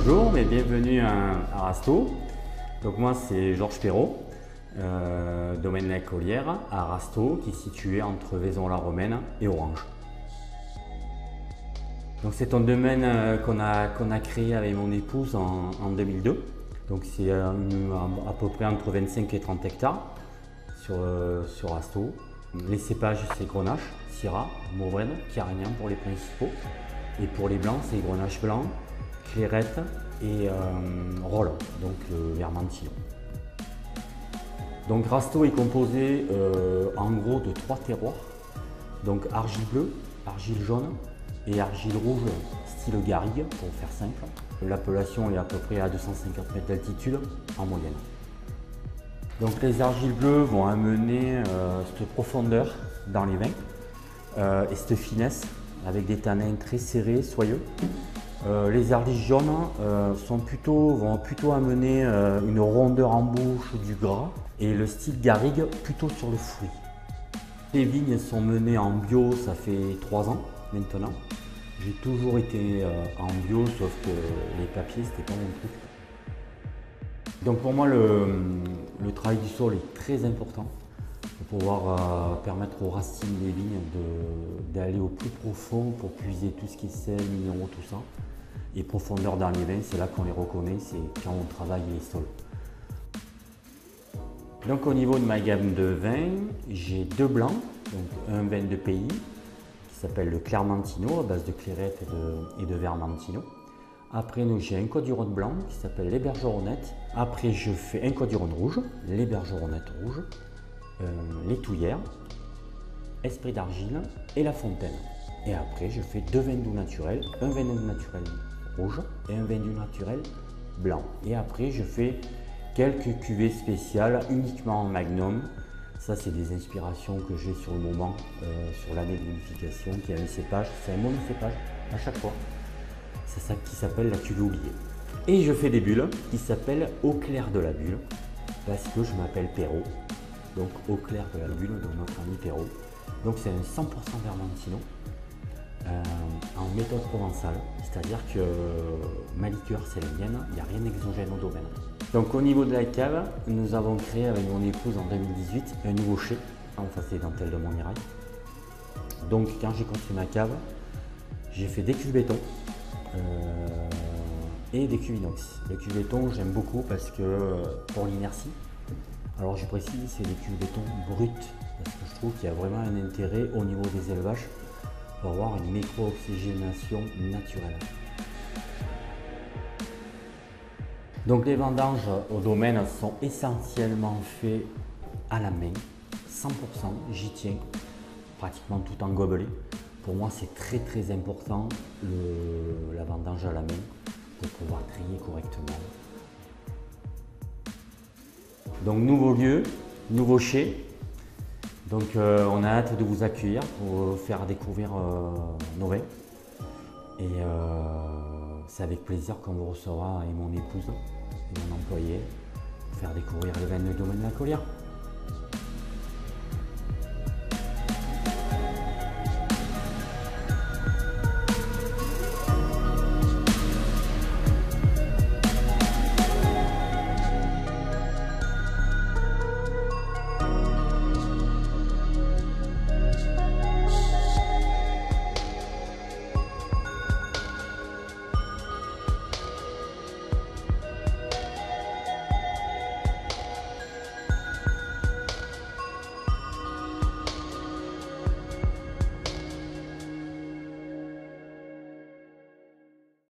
Bonjour et bienvenue à Rasto. Donc moi c'est Georges Perrault, domaine La Collière à Rasto, qui est situé entre Vaison-la-Romaine et Orange. Donc c'est un domaine qu'on a créé avec mon épouse en 2002. Donc c'est à peu près entre 25 et 30 hectares sur Rasto. Les cépages c'est Grenache, Syrah, Mourvèdre, Carignan pour les principaux. Et pour les blancs c'est Grenache blanc, Clairette et Rolle, donc le Vermentino. Donc Rasto est composé en gros de 3 terroirs, donc argile bleue, argile jaune et argile rouge style garrigue pour faire simple. L'appellation est à peu près à 250 mètres d'altitude en moyenne. Donc les argiles bleues vont amener cette profondeur dans les vins et cette finesse avec des tanins très serrés, soyeux. Les argiles jaunes vont plutôt amener une rondeur en bouche, du gras, et le style garrigue plutôt sur le fruit. Les vignes sont menées en bio, ça fait 3 ans maintenant. J'ai toujours été en bio, sauf que les papiers c'était pas mon truc. Donc pour moi le travail du sol est très important pour pouvoir permettre aux racines des vignes d'aller au plus profond pour puiser tout ce qui est sel, minéraux, tout ça. Et profondeur dans les vins, c'est là qu'on les reconnaît, c'est quand on travaille les sols. Donc au niveau de ma gamme de vins, j'ai 2 blancs, donc un vin de pays qui s'appelle le Clermentino à base de clairette et de Vermentino. Après j'ai un Côtes-du-Rhône blanc qui s'appelle les Bergeronnettes. Après je fais un Côtes-du-Rhône rouge, les Bergeronnettes rouges, les Touillères, Esprit d'Argile et la Fontaine. Et après je fais 2 vins doux naturels, un vin doux naturel rouge et un vin doux naturel blanc. Et après je fais quelques cuvées spéciales uniquement en magnum. Ça c'est des inspirations que j'ai sur le moment, sur l'année de vinification, qui a un cépage, c'est un monocépage à chaque fois. C'est ça qui s'appelle la cuvée oubliée. Et je fais des bulles qui s'appellent Au clair de la bulle, parce que je m'appelle Perrault. Donc Au clair de la bulle, de notre ami Perrault. Donc c'est un 100% Vermentino. En méthode provençale, c'est-à-dire que ma liqueur c'est la mienne, il n'y a rien d'exogène au domaine. Donc au niveau de la cave, nous avons créé avec mon épouse en 2018 un nouveau chai en face des dentelles de Montmirail. Donc quand j'ai construit ma cave, j'ai fait des cuves béton et des cuves inox. Les cuves béton j'aime beaucoup parce que pour l'inertie, alors je précise c'est des cuves béton brutes parce que je trouve qu'il y a vraiment un intérêt au niveau des élevages pour avoir une micro-oxygénation naturelle. Donc les vendanges au domaine sont essentiellement faits à la main, 100%, j'y tiens, pratiquement tout en gobelet. Pour moi c'est très important la vendange à la main pour pouvoir trier correctement. Donc nouveau lieu, nouveau chai. Donc on a hâte de vous accueillir pour faire découvrir nos vins. Et c'est avec plaisir qu'on vous recevra et mon épouse et mon employé pour faire découvrir les vins du domaine de La Collière.